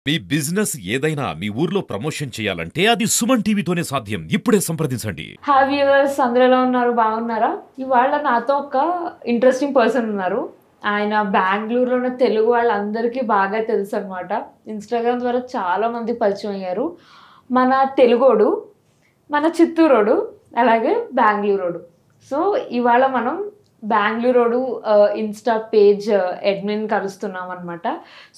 మీ business ఏదైనా మీ ఊర్లో promotion చేయాలంటే అది సుమన్ టీవీతోనే సాధ్యం. ఇప్పుడే సంప్రదించండి. హాయ్ వ్యూవర్స్, అందరూ ఎలా ఉన్నారు? బాగున్నారా? ఇవాళ నాతో ఒక ఇంట్రెస్టింగ్ పర్సన్ ఉన్నారు. ఆయన బెంగళూరులో ఉన్న తెలుగు వాళ్ళందరికీ బాగా తెలుసు అనమాట. ఇన్స్టాగ్రామ్ ద్వారా చాలా మంది పరిచయం అయ్యారు. మన తెలుగోడు, మన చిత్తూరోడు, అలాగే బెంగళూరోడు. సో ఇవాళ మనం బెంగళూరోడు ఇన్స్టా పేజ్ అడ్మిన్ కలుస్తున్నాం అనమాట,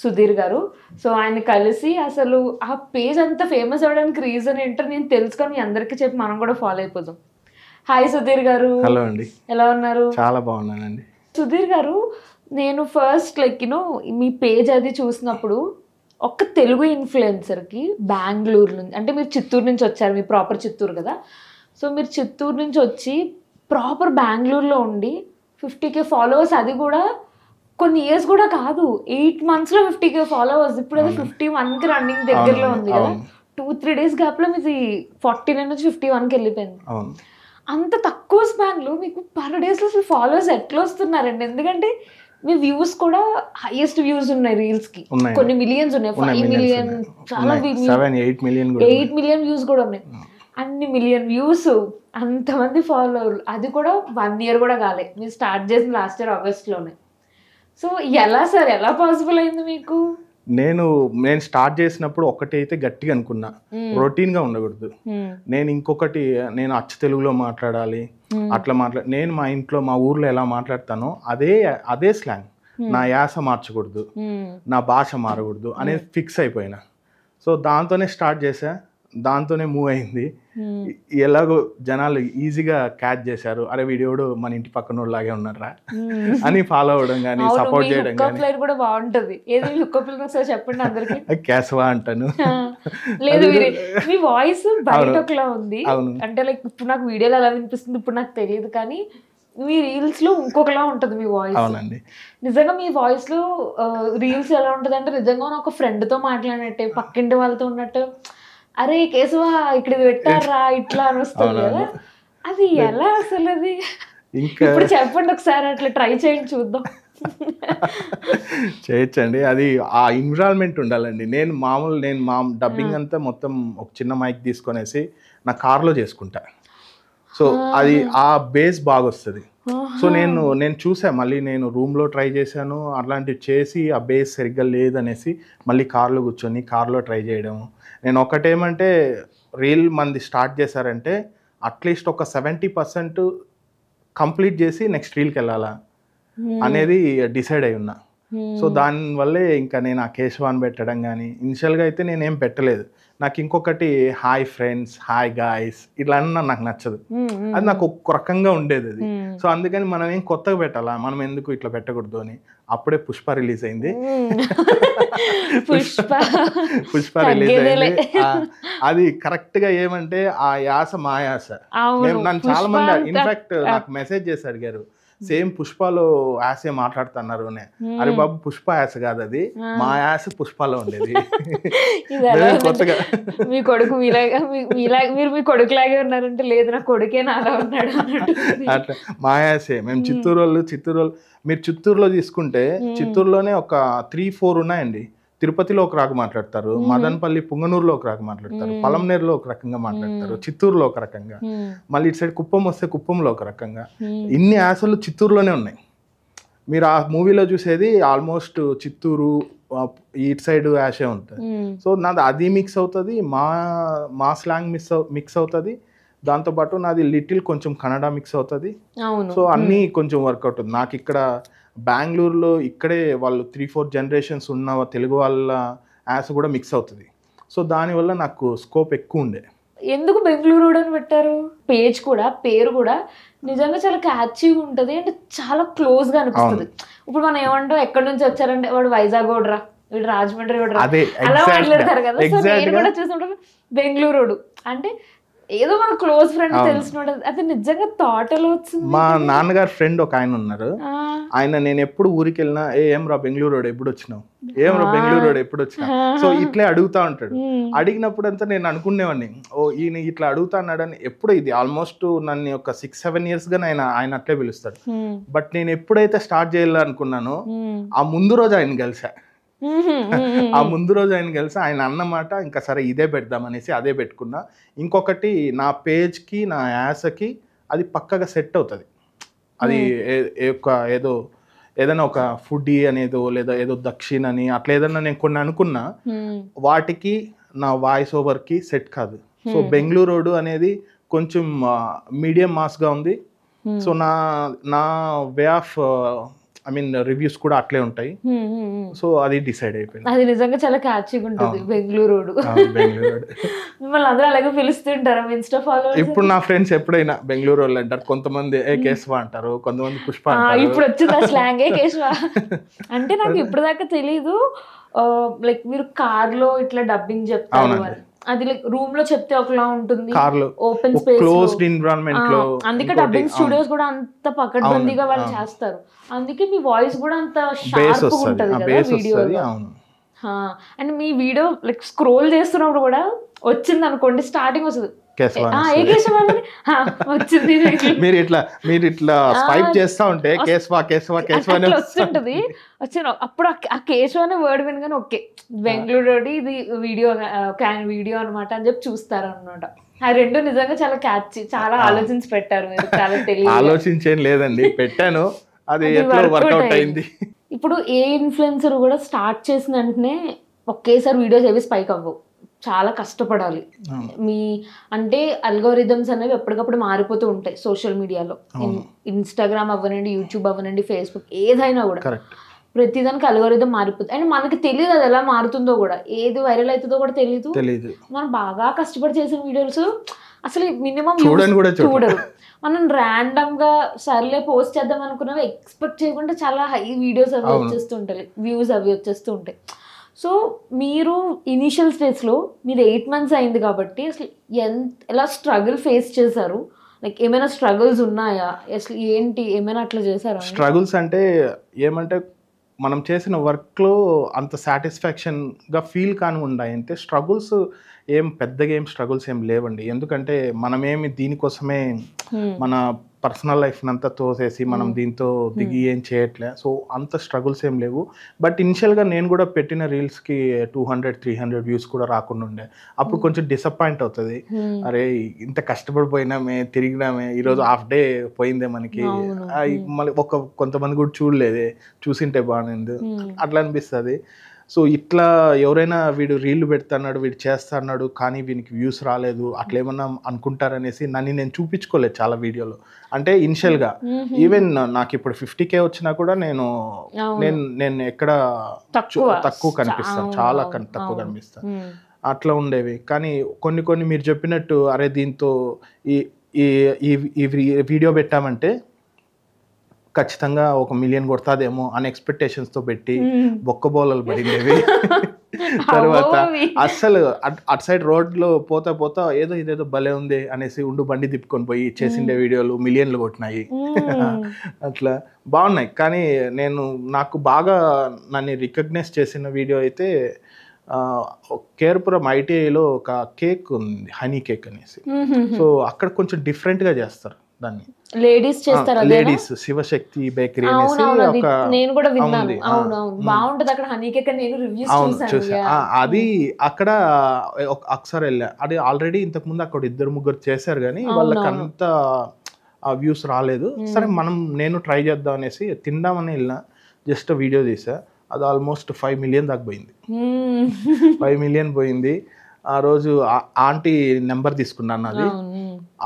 సుధీర్ గారు. సో ఆయన కలిసి అసలు ఆ పేజ్ అంత ఫేమస్ అవ్వడానికి రీజన్ ఏంటో నేను తెలుసుకొని మీ అందరికీ చెప్పి మనం కూడా ఫాలో అయిపోదాం. హాయ్ సుధీర్ గారు. హలో అండి, ఎలా ఉన్నారు? చాలా బాగున్నానండి. సుధీర్ గారు, నేను ఫస్ట్ మీ పేజ్ అది చూసినప్పుడు ఒక్క తెలుగు ఇన్ఫ్లుయెన్సర్కి బెంగళూరు నుంచి, అంటే మీరు చిత్తూరు నుంచి వచ్చారు, మీ ప్రాపర్ చిత్తూరు కదా. సో మీరు చిత్తూరు నుంచి వచ్చి ప్రాపర్ బెంగళూరులో ఉండి 50K ఫాలోవర్స్, అది కూడా కొన్ని ఇయర్స్ కూడా కాదు, 8 monthsలో 50K ఫాలోవర్స్. ఇప్పుడు అది 51కి రన్నింగ్ దగ్గరలో ఉంది కదా. 2-3 days గ్యాప్లో మీది 49 నుంచి 51కి వెళ్ళిపోయింది. అంత తక్కువ స్పాన్లో మీకు పర్ డేస్లో అసలు ఫాలోవర్స్ ఎట్లా వస్తున్నారండి? ఎందుకంటే మీ వ్యూస్ కూడా హైయెస్ట్ వ్యూస్ ఉన్నాయి రీల్స్ కి, కొన్ని మిలియన్స్ ఉన్నాయి, 5 million, చాలా 8 million వ్యూస్ కూడా ఉన్నాయి. అన్ని మిలియన్ వ్యూస్, అంతమంది ఫాలోవర్లు, అది కూడా 1 year కూడా కాలే. మీరు స్టార్ట్ చేసిన లాస్ట్ ఇయర్ ఆగస్ట్లోనే. సో ఎలా సార్, ఎలా పాసిబుల్ అయింది మీకు? నేను స్టార్ట్ చేసినప్పుడు ఒకటి అయితే గట్టిగా అనుకున్నా, రొటీన్గా ఉండకూడదు. నేను ఇంకొకటి, నేను అచ్చ తెలుగులో మాట్లాడాలి, అట్లా నేను మా ఇంట్లో మా ఊర్లో ఎలా మాట్లాడతానో అదే స్లాంగ్, నా యాస మార్చకూడదు, నా భాష మారకూడదు అనేది ఫిక్స్ అయిపోయినా. సో దాంతోనే స్టార్ట్ చేసా, దాంతోనే మూవ్ అయింది. ఎలాగో జనాలు ఈజీగా క్యాచ్ చేశారు, అరే వీడియోడు మన ఇంటి పక్కన లాగే ఉన్నారా అని ఫాలో అవడం కానీ, సపోర్ట్ చేయడం కానీ. కూడా బాగుంటది. చెప్పండి అందరికి. క్యాసవా అంటాను. లేదు, మీ వాయిస్ బయట ఒకలా ఉంది, అంటే లైక్ ఇప్పుడు నాకు వీడియోలో ఎలా వినిపిస్తుంది ఇప్పుడు నాకు తెలియదు, కానీ మీ రీల్స్ లో ఇంకొకలా ఉంటది మీ వాయిస్. అవునండి, నిజంగా మీ వాయిస్ లో రీల్స్ ఎలా ఉంటది అంటే నిజంగా ఒక ఫ్రెండ్ తో మాట్లాడినట్టే, పక్కింటి వాళ్ళతో ఉన్నట్టు, అరే కేశవా ఇక్కడ పెట్టారా ఇట్లా అని వస్తుంది కదా. అది ఎలా అసలు? అది ఇప్పుడు చెప్పండి ఒకసారి, అట్లా ట్రై చేయండి చూద్దాం. చేయొచ్చండి, అది ఆ ఎన్విరాన్మెంట్ ఉండాలండి. నేను మా డబ్బింగ్ అంతా మొత్తం ఒక చిన్న మైక్ తీసుకొనేసి నా కార్లో చేసుకుంటా. సో అది ఆ బేస్ బాగా వస్తుంది. సో నేను చూసా, మళ్ళీ నేను రూమ్లో ట్రై చేశాను, అట్లాంటివి చేసి ఆ బేస్ సరిగ్గా లేదనేసి మళ్ళీ కార్లో కూర్చొని కార్లో ట్రై చేయడం. నేను ఒకటేమంటే, రీల్ మంది స్టార్ట్ చేశారంటే అట్లీస్ట్ ఒక 70% కంప్లీట్ చేసి నెక్స్ట్ రీల్కి వెళ్ళాలా అనేది డిసైడ్ అయి ఉన్నా. సో దానివల్లే ఇంకా నేను ఆ కేశవాన్ పెట్టడం కానీ, ఇనిషియల్గా అయితే నేనేం పెట్టలేదు. నాకు ఇంకొకటి హాయ్ ఫ్రెండ్స్, హాయ్ గాయస్ ఇట్లా అన్నా నాకు నచ్చదు, అది నాకు ఒక్క రకంగా ఉండేది అది. సో అందుకని మనం ఏం కొత్తగా పెట్టాలా, మనం ఎందుకు ఇట్లా పెట్టకూడదు అని అప్పుడే పుష్ప రిలీజ్ అయింది. పుష్ప రిలీజ్ అయింది. అది కరెక్ట్గా ఏమంటే ఆ యాస మా యాస. నన్ను చాలా మంది ఇన్ఫాక్ట్ నాకు మెసేజ్ చేసి అడిగారు, సేమ్ పుష్పలో యాసే మాట్లాడుతున్నారు అని. అరే బాబు, పుష్ప యాస కాదు అది, మా యాస పుష్పలో ఉండేది. కొత్తగా మీ కొడుకు మీరు మీ కొడుకులాగే ఉన్నారంటే, లేదు నా కొడుకే నాలా ఉన్నాడు అట్లా మా యాసే. మేము చిత్తూరు మీరు చిత్తూరులో తీసుకుంటే చిత్తూరులోనే ఒక 3-4 ఉన్నాయండి. తిరుపతిలో ఒక రకంగా మాట్లాడతారు, మదనపల్లి పుంగనూరులో ఒక రకంగా మాట్లాడతారు, పలంనేరులో ఒక రకంగా మాట్లాడతారు, చిత్తూరులో ఒక రకంగా, మళ్ళీ ఇటు సైడ్ కుప్పం వస్తే కుప్పంలో ఒక రకంగా. ఇన్ని యాసలు చిత్తూరులోనే ఉన్నాయి. మీరు ఆ మూవీలో చూసేది ఆల్మోస్ట్ చిత్తూరు ఇటు సైడ్ యాసే ఉంటుంది. సో నాది అది మిక్స్ అవుతుంది, మా స్లాంగ్ మిక్స్ అవుతుంది, దాంతోపాటు నాది లిటిల్ కొంచెం కన్నడ మిక్స్ అవుతుంది. సో అన్నీ కొంచెం వర్కౌట్ అవుతుంది. నాకు ఇక్కడ బెంగళూరులో ఇక్కడే వాళ్ళు 3-4 generations ఉన్న తెలుగు వాళ్ళ యాస కూడా మిక్స్ అవుతుంది. సో దానివల్ల నాకు స్కోప్ ఎక్కువ ఉండే. ఎందుకు బెంగళూరు అని పెట్టారు? పేజ్ కూడా, పేరు కూడా నిజంగా చాలా క్యాచీగా ఉంటుంది, అంటే చాలా క్లోజ్గా అనిపిస్తుంది. ఇప్పుడు మనం ఏమంటాం, ఎక్కడి నుంచి వచ్చారంటే వాడు వైజాగ్ ఓడరా, వీడు రాజమండ్రి ఓడరా, అలా మాట్లాడతారు కదా. సో నేను కూడా చూసినప్పుడు బెంగళూరు అంటే ఏదో మన క్లోజ్ ఫ్రెండ్ తెలిసినోడు. అది నిజంగా థాట్ ఎలా వచ్చింది? మా నాన్నగారు ఫ్రెండ్ ఒక ఆయన ఉన్నారు, ఆయన నేను ఎప్పుడు ఊరికి వెళ్ళినా ఏం రా బెంగళూరు రోడ్ ఎప్పుడు వచ్చినావు, ఏం రా బెంగళూరు రోడ్ ఎప్పుడు వచ్చినావు, సో ఇట్లే అడుగుతా ఉంటాడు. అడిగినప్పుడు అంతా నేను అనుకునేవాడిని, ఓ ఈయన ఇట్లా అడుగుతా అన్నాడని. ఎప్పుడు ఇది ఆల్మోస్ట్ నన్ను ఒక 6-7 yearsగా ఆయన అట్లే పిలుస్తాడు. బట్ నేను ఎప్పుడైతే స్టార్ట్ చేయాలనుకున్నానో ఆ ముందు రోజు ఆయన కలిసా. ఆ ముందు రోజు ఆయన కలిసి ఆయన అన్నమాట ఇంకా సరే ఇదే పెడదాం అనేసి అదే పెట్టుకున్నా. ఇంకొకటి నా పేజ్కి నా యాసకి అది పక్కగా సెట్ అవుతుంది. అది ఏదో ఏదైనా ఒక ఫుడీ అనేదో లేదా ఏదో దక్షిణ అని అట్లా ఏదైనా నేను కొన్ని అనుకున్నా వాటికి నా వాయిస్ ఓవర్కి సెట్ కాదు. సో బెంగళూరు అనేది కొంచెం మీడియం మాస్గా ఉంది. సో నా వే ఆఫ్ రివ్యూస్ కూడా అట్లే ఉంటాయి. సో అది డిసైడ్ అయిపోయింది. అది నిజంగా చాలా క్యాచీగా ఉంటుంది బెంగళూరు. మిమ్మల్ని అందరూ అలాగే పిలుస్తుంటారా ఇన్స్టా ఫాలోవర్స్? ఇప్పుడు నా ఫ్రెండ్స్ ఎప్పుడైనా బెంగళూరు వాళ్ళు అంటారు, కొంతమంది ఏ కేశవ అంటారు, కొంతమంది పుష్ప అంటారు. ఇప్పుడు వచ్చింది ఆ స్లాంగ్ ఏ కేశవ అంటే నాకు ఇప్పుడు దాకా తెలీదు. లైక్ మీరు కార్ లో ఇట్లా డబ్బింగ్ చెప్తారు, అది లైక్ రూమ్ లో చెప్తే ఒకలా ఉంటుంది, ఓపెన్ స్పేస్ క్లోజ్డ్ ఎన్విరాన్మెంట్ లో. అందుకే డబ్బింగ్ స్టూడియోస్ కూడా అంత పకడ్బందీగా వాళ్ళు చేస్తారు. అందుకే మీ వాయిస్ కూడా అంత షార్ప్ ఉంటది కదా వీడియోలో. And me video like scroll చేస్తున్నప్పుడు కూడా వచ్చింది అనుకోండి, స్టార్టింగ్ వస్తుంది వచ్చింది, మీరు ఇట్లా స్వైప్ చేస్తా ఉంటే కేశవ కేశవ కేశవ వస్తుంటది. వచ్చిన అప్పుడు ఆ కేశవ అనే వర్డ్ వినగానే ఓకే బెంగళూరు ఇది వీడియో అనమాట అని చెప్పి చూస్తారు అనమాట. ఆ రెండు నిజంగా చాలా క్యాచ్, చాలా ఆలోచించి పెట్టారు మీరు, చాలా తెలియదు. ఆలోచించేం లేదండి, పెట్టాను, అది వర్కౌట్ అయింది. ఇప్పుడు ఏ ఇన్ఫ్లుయెన్సర్ కూడా స్టార్ట్ చేసిన వెంటనే ఒకేసారి వీడియోస్ ఏవి స్పైక్ అవ్వవు, చాలా కష్టపడాలి. మీ అంటే అల్గోరిథమ్స్ అనేవి ఎప్పటికప్పుడు మారిపోతూ ఉంటాయి సోషల్ మీడియాలో. ఇన్స్టాగ్రామ్ అవ్వనండి, యూట్యూబ్ అవ్వనండి, ఫేస్బుక్, ఏదైనా కూడా ప్రతిదానికి అల్గోరిథం మారిపోతుంది. అండ్ మనకి తెలియదు అది ఎలా మారుతుందో కూడా, ఏది వైరల్ అవుతుందో కూడా తెలియదు. మనం బాగా కష్టపడి చేసిన వీడియోస్ అసలు మినిమం చూడరు. మనం ర్యాండమ్ గా సర్లే పోస్ట్ చేద్దాం అనుకున్నవి ఎక్స్పెక్ట్ చేయకుండా చాలా హై వీడియోస్ అవి వచ్చేస్తుంటాయి, వ్యూస్ అవి వచ్చేస్తూ ఉంటాయి. సో మీరు ఇనిషియల్ స్టేజ్లో మీరు 8 months అయింది కాబట్టి అసలు ఎలా స్ట్రగుల్ ఫేస్ చేశారు? లైక్ ఏమైనా స్ట్రగుల్స్ ఉన్నాయా అసలు, ఏంటి ఏమైనా అట్లా చేశారా? స్ట్రగుల్స్ అంటే ఏమంటే మనం చేసిన వర్క్లో అంత సాటిస్ఫాక్షన్గా ఫీల్ కాని ఉన్నాయి. అంటే స్ట్రగుల్స్ పెద్దగా స్ట్రగుల్స్ ఏం లేవండి. ఎందుకంటే మనమేమి దీనికోసమే మన పర్సనల్ లైఫ్ని అంతా తోసేసి మనం దీంతో దిగి ఏం చేయట్లే. సో అంత స్ట్రగుల్స్ ఏం లేవు. బట్ ఇనిషియల్గా నేను కూడా పెట్టిన రీల్స్కి 200-300 వ్యూస్ కూడా రాకుండా ఉండే. అప్పుడు కొంచెం డిసప్పాయింట్ అవుతుంది. అరే ఇంత కష్టపడిపోయినామే, తిరిగినామే, ఈరోజు హాఫ్ డే పోయిందే మనకి, మళ్ళీ కొంతమంది కూడా చూడలేదే, చూసింటే బాగుంది అట్లా అనిపిస్తుంది. సో ఇట్లా ఎవరైనా వీడు రీళ్లు పెడతాడు, వీడు చేస్తాడు, కానీ వీనికి వ్యూస్ రాలేదు అట్లేమన్నా అనుకుంటారనేసి నన్ను నేను చూపించుకోలేదు చాలా వీడియోలో. అంటే ఇనిషియల్గా ఈవెన్ నాకు ఇప్పుడు 50K వచ్చినా కూడా నేను ఎక్కడ తక్కువ కనిపిస్తాను, చాలా తక్కువ కనిపిస్తాను, అట్లా ఉండేవి. కానీ కొన్ని మీరు చెప్పినట్టు అరే దీంతో ఈ వీడియో పెట్టామంటే ఖచ్చితంగా 1 million కొడతాదేమో అని ఎక్స్పెక్టేషన్స్తో పెట్టి బొక్కబోలలు పడిండేవి. తర్వాత అస్సలు అటు సైడ్ రోడ్లో పోతా ఇదేదో భలే ఉంది అనేసి బండి తిప్పుకొని పోయి చేసిండే వీడియోలు మిలియన్లు కొట్టినాయి. అట్లా బాగున్నాయి. కానీ నాకు బాగా నన్ను రికగ్నైజ్ చేసిన వీడియో అయితే కేర్పురం ITIలో ఒక కేక్ ఉంది, హనీ కేక్ అనేసి. సో అక్కడ కొంచెం డిఫరెంట్గా చేస్తారు దాన్ని, లేడీస్ శివశక్తి బేకరీ అనేసి నేను కూడా విన్నాను. బాగుంటది అక్కడ హనీ కేక్, నేను రివ్యూస్ చూసాను. అది అక్కడ ఒకసారి వెళ్ళా. అది ఆల్రెడీ ఇంతకు ముందు అక్కడ 2-3 చేశారు కానీ వాళ్ళకి అంత వ్యూస్ రాలేదు. సరే నేను ట్రై చేద్దాం అనేసి తిందామని వెళ్ళినా, జస్ట్ వీడియో తీసా, అది ఆల్మోస్ట్ 5 million దాకా పోయింది. 5 million పోయింది. ఆ రోజు ఆంటీ నెంబర్ తీసుకున్నాను. అది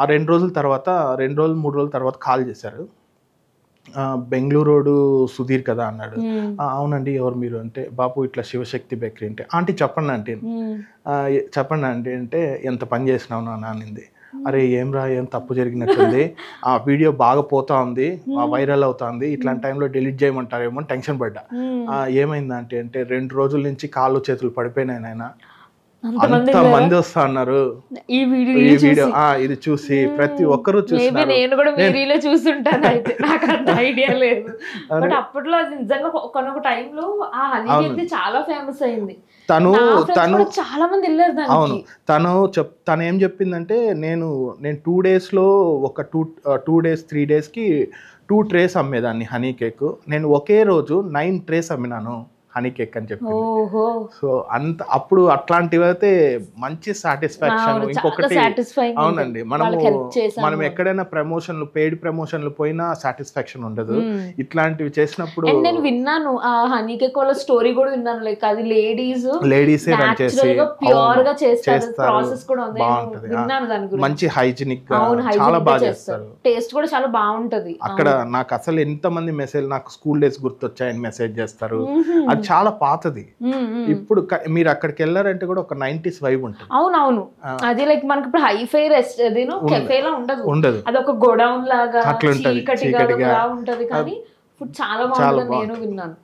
ఆ 2 రోజుల తర్వాత 2-3 రోజుల తర్వాత కాల్ చేశారు. బెంగళూరు సుధీర్ కదా అన్నాడు. అవునండి, ఎవరు మీరు అంటే, బాపు ఇట్లా శివశక్తి బేకరీ అంటే. ఆంటీ చెప్పండి అంటే ఎంత పని చేసినావు నాన్న అనింది. అరే ఏం తప్పు జరిగినట్టుంది, ఆ వీడియో బాగా పోతా ఉంది, వైరల్ అవుతుంది, ఇట్లాంటి టైంలో డిలీట్ చేయమంటారేమో అని టెన్షన్ పడ్డా. ఏమైందంటే 2 రోజుల నుంచి కాళ్ళు చేతులు పడిపోయినాయి నాయన, అంత మంది వస్తా అన్నారు ఈ వీడియో ఇది చూసి. ప్రతి ఒక్కరు చూస్తున్నారు. నేను కూడా వీడియోలో చూస్తుంటాను, అయితే నాకు అంత ఐడియా లేదు. బట్ అప్పట్లో అది నిజంగా ఒక టైంలో ఆ హనీ కేక్ చాలా ఫేమస్ అయింది. తను చాలా మంది వెళ్ళారు. అవును, తను ఏం చెప్పిందంటే నేను 2 daysలో ఒక 2 days 3 daysకి 2 trays అమ్మేదాన్ని హనీ కేక్. నేను ఒకే రోజు 9 trays అమ్మినాను హనీ కేక్ అని చెప్పి. ఓహో సో అంత అప్పుడు అట్లాంటివి అయితే మంచి సాటిస్ఫాక్షన్. అవును, చాలా ఇంకొకటి satisfying అవునండి, ఉంటుంది. వాళ్ళకి help చేశాము మనం అని. ఎక్కడైనా ప్రమోషన్లు పెయిడ్ ప్రమోషన్లు పోయినా సాటిస్ఫాక్షన్ ఉండదు. ఇట్లాంటివి చేసినప్పుడు అండ్ నేను విన్నాను ఆ హనీ కేక్ వాళ్ళ స్టోరీ కూడా విన్నాను, లైక్ అది లేడీసే రన్ చేసి ప్యూర్ గా చేస్తారు, చేస్తారు. ప్రాసెస్ కూడా ఉంది. నేను బాగుంటది. విన్నాను దాని గురించి. మంచి హైజీనిక్ గా అవును, చాలా hygienic గా బాగా చేస్తారు. చేస్తారు. టేస్ట్ కూడా చాలా బాగుంటది. అక్కడ నాకు అసలు ఎంతమంది మెసేజ్, నాకు స్కూల్ డేస్ గుర్తొచ్చాయని మెసేజ్ చేస్తారు. అది చాలా పాతది. ఇప్పుడు మీరు అక్కడికి వెళ్ళారంటే కూడా ఒక 90s వైబ్ ఉంటుంది. అవునవును, అది లైక్ మనకి ఇప్పుడు హైఫై కెఫేలా ఉండదు, అది ఒక గోడౌన్ లాగా అట్లుంటది, చీకటిగా ఉంటది. కానీ ఫుడ్ చాలా బాగుంటుంది నేను విన్నాను.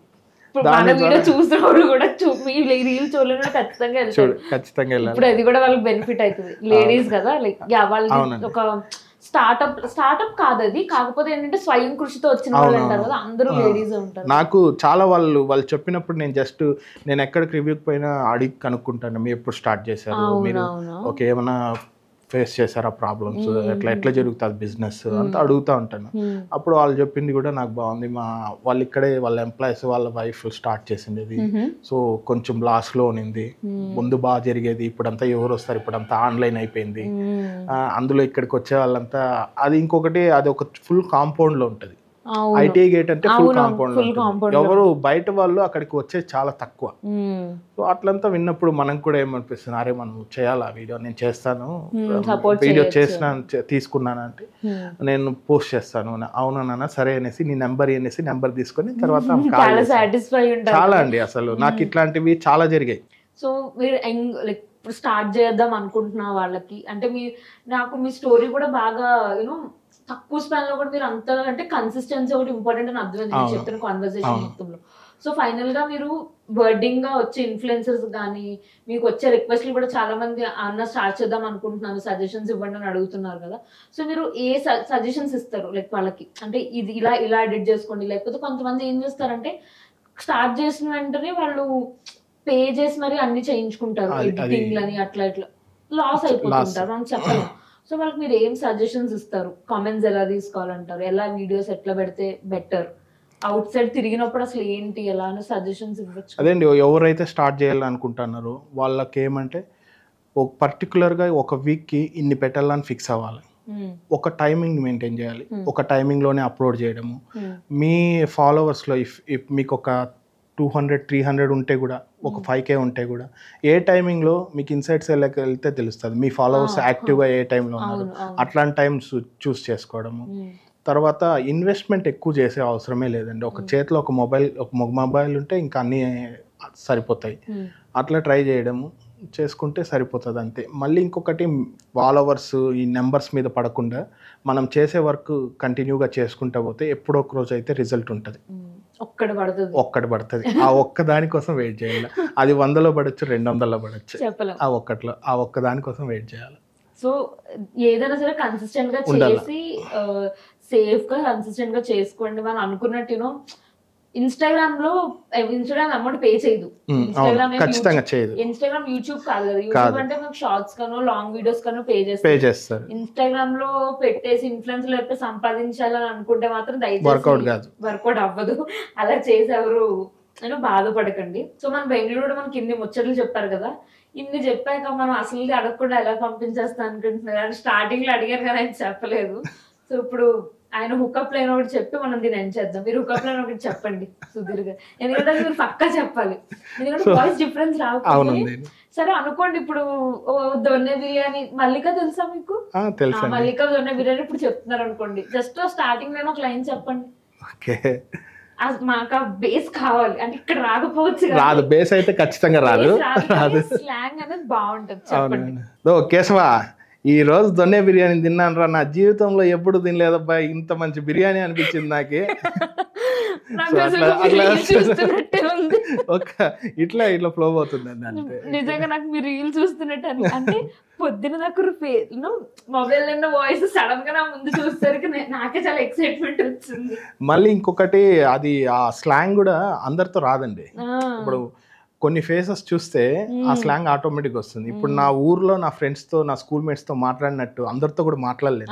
ఇప్పుడు మన వీడియో చూసిన వాళ్ళు కూడా మీ రీల్ చూడలేదు ఖచ్చితంగా వెళ్తారు. ఖచ్చితంగా వెళ్ళాలి. ఇప్పుడు అది కూడా వాళ్ళకి బెనిఫిట్ అవుతుంది, లేడీస్ కదా, లైక్ వాళ్ళకి ఒక స్టార్ట్అప్ కాదు అది, కాకపోతే ఏంటంటే స్వయం కృషితో వచ్చిన వాళ్ళు అంటారు కదా, అందరూ లేడీస్ ఉంటారు. నాకు చాలా వాళ్ళు చెప్పినప్పుడు నేను ఎక్కడికి రివ్యూకి పోయినా అడిగి కనుక్కుంటాను, మీరు ఎప్పుడు స్టార్ట్ చేశారు, మీరు ఓకే ఏమైనా ఫేస్ చేశారా ప్రాబ్లమ్స్, ఎట్లా జరుగుతుంది బిజినెస్ అంతా అడుగుతూ ఉంటాను. అప్పుడు వాళ్ళు చెప్పింది కూడా నాకు బాగుంది. వాళ్ళు ఇక్కడే వాళ్ళ ఎంప్లాయీస్ వాళ్ళ వైఫ్ స్టార్ట్ చేసింది ఇది. సో కొంచెం లాస్లో ఉన్నింది, ముందు బాగా జరిగేది, ఇప్పుడంతా ఎవరు వస్తారు, ఇప్పుడంతా ఆన్లైన్ అయిపోయింది. అందులో ఇక్కడికి వచ్చే వాళ్ళంతా అది ఇంకొకటి, అది ఒక ఫుల్ కాంపౌండ్లో ఉంటుంది. ఐటీ గేట్ అంటే ఫుల్ కాంపౌండ్, ఎవరు బయట వాళ్ళు అక్కడికి వచ్చేది చాలా తక్కువ. సో అట్లంతా విన్నప్పుడు మనం కూడా ఏమనిపిస్తుంది, అరే మనం చేయాలా వీడియో, నేను చేస్తాను, వీడియో తీసుకున్నాను అంటే నేను పోస్ట్ చేస్తాను. అవునన్నా సరే అనేసి నీ నెంబర్ తీసుకొని తర్వాత చాలా అండి. అసలు నాకు ఇట్లాంటివి చాలా జరిగాయి. సో మీరు లైక్ ఇప్పుడు స్టార్ట్ చేద్దాం అనుకుంటున్న వాళ్ళకి అంటే నాకు మీ స్టోరీ కూడా బాగా యూనో తక్కువ స్పాన్ లో కూడా మీరు అంత అంటే కన్సిస్టెన్సీ ఒకటి ఇంపార్టెంట్ అని అర్థమైంది చెప్తున్న కాన్వర్సేషన్ మొత్తంలో. సో ఫైనల్ గా మీరు వర్డింగ్ గా వచ్చే ఇన్ఫ్లుయెన్సర్స్ కానీ మీకు వచ్చే రిక్వెస్ట్లు కూడా చాలా మంది అన్న స్టార్ట్ చేద్దాం అనుకుంటున్నారు, సజెషన్స్ ఇవ్వండి అని అడుగుతున్నారు కదా. సో మీరు ఏ సజెషన్స్ ఇస్తారు లైక్ వాళ్ళకి, అంటే ఇది ఇలా ఎడిట్ చేసుకోండి, లేకపోతే కొంతమంది ఏం చేస్తారంటే స్టార్ట్ చేసిన వెంటనే వాళ్ళు పే చేసి మరి అన్ని చేయించుకుంటారు, ఎడిటింగ్ అని అట్లా ఇట్లా లాస్ అయిపోతుంటారు అని చెప్పలేము. సో వాళ్ళకి మీరు ఏం సజెషన్స్ ఇస్తారు, కామెంట్స్ ఎలా తీసుకోవాలంటారు, ఎలా వీడియోస్ ఎట్లా పెడితే బెటర్, అవుట్ సైడ్ తిరిగినప్పుడు అసలు ఏంటి ఎలా సజెషన్స్ ఇవ్వచ్చు? అదేండి, ఎవరైతే స్టార్ట్ చేయాలనుకుంటున్నారో వాళ్ళకి ఏమంటే ఒక పర్టికులర్గా ఒక వీక్కి ఇన్ని పెట్టాలని ఫిక్స్ అవ్వాలి, ఒక టైమింగ్ మెయింటైన్ చేయాలి, ఒక టైమింగ్లోనే అప్లోడ్ చేయడము. మీ ఫాలోవర్స్లో ఇఫ్ మీకు ఒక 200-300 ఉంటే కూడా, ఒక 5K ఉంటే కూడా, ఏ టైమింగ్లో మీకు ఇన్సైట్స్ వెళ్తే తెలుస్తుంది మీ ఫాలోవర్స్ యాక్టివ్గా ఏ టైంలో ఉన్నారు. అట్లాంటి టైమ్స్ చూస్ చేసుకోవడము. తర్వాత ఇన్వెస్ట్మెంట్ ఎక్కువ చేసే అవసరమే లేదండి. ఒక చేతిలో ఒక మొబైల్ ఉంటే ఇంకా అన్నీ సరిపోతాయి. అట్లా ట్రై చేయడము చేసుకుంటే సరిపోతుంది అంతే. మళ్ళీ ఇంకొకటి ఫాలోవర్స్ ఈ నెంబర్స్ మీద పడకుండా మనం చేసే వర్క్ కంటిన్యూగా చేసుకుంటా పోతే ఎప్పుడో ఒక రోజు అయితే రిజల్ట్ ఉంటుంది. ఒక్కటి పడుతుంది. ఆ ఒక్క దానికోసం వెయిట్ చేయాలి. అది 100లో పడచ్చు, 200లో పడచ్చు, ఆ ఒక్క దానికోసం వెయిట్ చేయాలి. సో ఏదైనా సరే కన్సిస్టెంట్ గా చేసి సేఫ్ గా కన్సిస్టెంట్ గా చేసుకోండి. మనం అనుకున్నట్టు ఇన్స్టాగ్రామ్ అమౌంట్ పే చేయదు. ఇన్స్టాగ్రామ్ యూట్యూబ్ కాదు కదా. యూట్యూబ్ అంటే మీకు షార్ట్స్ కనో లాంగ్ వీడియోస్ కనో పే చేస్తారు. ఇన్స్టాగ్రామ్ లో పెట్టేసి ఇన్ఫ్లుయెన్స్ లేకపోతే సంపాదించాలని అనుకుంటే మాత్రం దయచేసి వర్కౌట్ అవ్వదు. అలా చేసేవారు బాధపడకండి. సో మన బెంగళూరు మనకి ఇన్ని ముచ్చట్లు చెప్పారు కదా, ఇన్ని చెప్పాక మనం అసలు అడగకుండా ఎలా పంపించేస్తా అనుకుంటున్నారు. స్టార్టింగ్ లో అడిగారు కదా, ఆయన చెప్పలేదు. సో ఇప్పుడు ఆయన హుకప్ లైన్ ఒకటి చెప్పి మనం దీన్ని ఎండ్ చేద్దాం. మీరు హుకప్ లైన్ ఒకటి చెప్పండి సుధీర్ గారు, ఎందుకంటే మీరు పక్కా చెప్పాలి, ఎందుకంటే వాయిస్ డిఫరెన్స్ రావాలి. సరే అనుకోండి, ఇప్పుడు దొన్నె బిర్యానీ మల్లిక తెలుసా మీకు? మల్లిక దొన్నె బిర్యానీ ఇప్పుడు చెప్తున్నారు అనుకోండి, జస్ట్ స్టార్టింగ్ నేను ఒక లైన్ చెప్పండి. మాకు బేస్ కావాలి అంటే ఇక్కడ రాకపోవచ్చు, రాదు బేస్ అయితే ఖచ్చితంగా రాదు, స్లాంగ్ అనేది బాగుంటుంది చెప్పండి. కేశవా, ఈ రోజు దొన్నె బిర్యానీ తిన్నాను రా, నా జీవితంలో ఎప్పుడు తినలేదబ్బా, ఇంత మంచి బిర్యానీ అనిపించింది నాకే. ఇట్లా ఫ్లో అవుతుందండి అంతే. నిజంగా నాకు మీరు రీల్ చూస్తున్నట్టు అంటే పొద్దున నాకు మొబైల్ లో వాయిస్ సడన్ గా నా ముందు చూసేసరికి నాకే చాలా ఎక్సైట్మెంట్ వచ్చింది. మళ్ళీ ఇంకొకటి, అది ఆ స్లాంగ్ కూడా అందరితో రాదండి. ఇప్పుడు కొన్ని ఫేసెస్ చూస్తే ఆ స్లాంగ్ ఆటోమేటిక్ వస్తుంది. ఇప్పుడు నా ఊర్లో నా ఫ్రెండ్స్ తో, నా స్కూల్ మేట్స్ తో మాట్లాడినట్టు అందరితో కూడా మాట్లాడలేదు.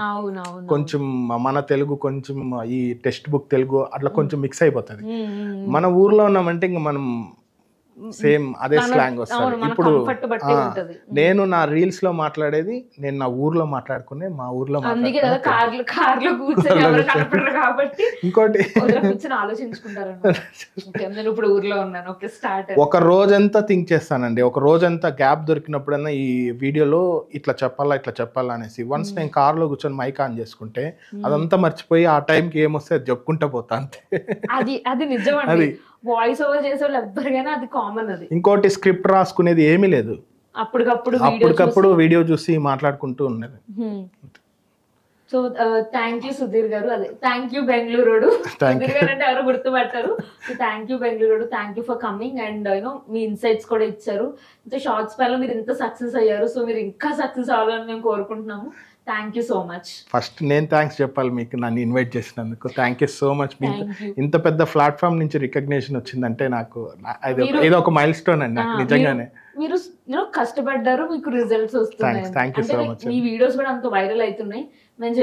కొంచెం మన తెలుగు, కొంచెం ఈ టెక్స్ట్ బుక్ తెలుగు అట్లా కొంచెం మిక్స్ అయిపోతుంది. మన ఊర్లో ఉన్నామంటే ఇంకా మనం సేమ్ అదే స్లాంగ్ అవును, వస్తుంది. మన ఇప్పుడు comfort బట్టే ఉంటది. నేను నా రీల్స్ లో మాట్లాడేది నేను నా ఊర్లో మాట్లాడుకునే మా ఊర్లో అందుకే కదా కార్లో కూర్చొని ఎవరు కనపడరు కాబట్టి ఇంకోటి వదిలి కూర్చొని ఆలోచించుకుంటారు. ఓకే, నేను ఇప్పుడు ఊర్లో ఉన్నాను, ఓకే స్టార్ట్. ఒక రోజంతా థింక్ చేస్తానండి. ఒక రోజంతా గ్యాప్ దొరికినప్పుడన్నా ఈ వీడియోలో ఇట్లా చెప్పాలా అనేసి వన్స్ నేను కార్లో కూర్చొని మైక్ ఆన్ చేసుకుంటే అదంతా మర్చిపోయి ఆ టైంకి ఏమొస్తే అది చెప్పుకుంటా పోతా అంతే. అది నిజం అండి. వాయిస్ ఓవర్ చేసే వాళ్ళు ఎవ్వరికైనా అది కామన్. అది ఇంకోటి స్క్రిప్ట్ రాసుకునేది ఏమీ లేదు, అప్పటికప్పుడు వీడియో చూసి మాట్లాడుకుంటూ ఉన్నది. సో థ్యాంక్ యూ సుధీర్ గారు, అదే థ్యాంక్ యూ బెంగళూరు. సుధీర్ గారు అంటే ఎవరు గుర్తుపట్టారు. So thank you Bengaluru, thank you for coming and you know మీ ఇన్సైట్స్ కూడా ఇచ్చారు. ఇంత షార్ట్స్ పైన మీరు ఇంత సక్సెస్ అయ్యారు. సో మీరు ఇంకా సక్సెస్ అవ్వాలని మేము కోరుకుంటున్నాము. Thank you so much. First నేను థ్యాంక్స్ చెప్పాలి మీకు, నన్ను ఇన్వైట్ చేసినందుకు. Thank you so much. ఇంత పెద్ద ప్లాట్ఫామ్ నుంచి రికగ్నిషన్ వచ్చిందంటే నాకు ఏదో ఒక మైల్ స్టోన్ అండి నాకు నిజంగానే. మీరు కష్టపడ్డారు, మీకు రిజల్ట్స్ వస్తున్నాయి. మీ వీడియోస్ కూడా అంత వైరల్ అవుతున్నాయి. నేను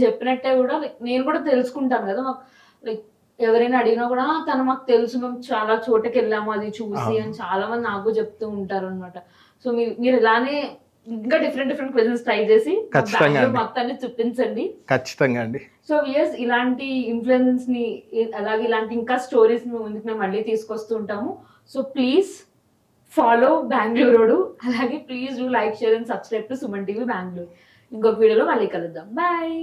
చెప్పినట్టే కూడా నేను కూడా తెలుసుకుంటాను కదా, మాకు లైక్ ఎవరైనా అడిగినా కూడా తను మాకు తెలుసు, మేము చాలా చోటకి వెళ్ళాము అది చూసి అని చాలా మంది నాకు చెప్తూ ఉంటారు అనమాట. సో మీరు ఇలానే ఇంకా డిఫరెంట్ క్వశ్చన్స్ ట్రై చేసి మొత్తాన్ని చూపించండి. ఖచ్చితంగా అండి. సో వియర్స్, ఇలాంటి ఇన్ఫ్లుయెన్స్ ని అలాగే ఇలాంటి ఇంకా స్టోరీస్ ముందుకు మేము మళ్ళీ తీసుకొస్తూ ఉంటాము. So please follow Bengaluru. అలాగే please do like, share and subscribe to Suman TV Bengaluru. ఇంకొక వీడియోలో మళ్ళీ కలుద్దాం. బాయ్.